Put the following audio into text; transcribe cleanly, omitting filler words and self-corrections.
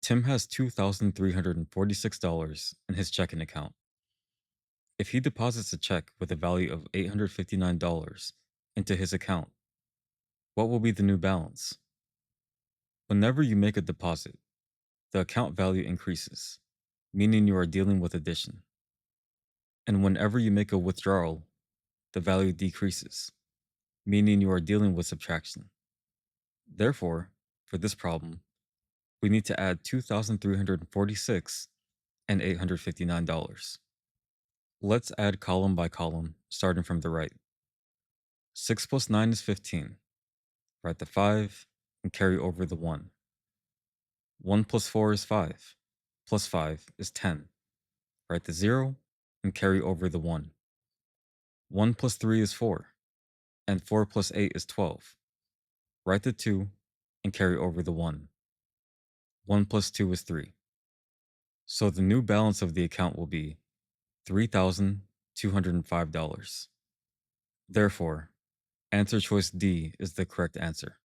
Tim has $2,346 in his checking account. If he deposits a check with a value of $859 into his account, what will be the new balance? Whenever you make a deposit, the account value increases, meaning you are dealing with addition. And whenever you make a withdrawal, the value decreases, meaning you are dealing with subtraction. Therefore, for this problem, we need to add 2,346 and $859. Let's add column by column, starting from the right. 6 plus 9 is 15. Write the 5 and carry over the 1. 1 plus 4 is 5. Plus 5 is 10. Write the 0 and carry over the 1. 1 plus 3 is 4. And 4 plus 8 is 12. Write the 2 and carry over the 1. 1 plus 2 is 3. So the new balance of the account will be $3,205. Therefore, answer choice D is the correct answer.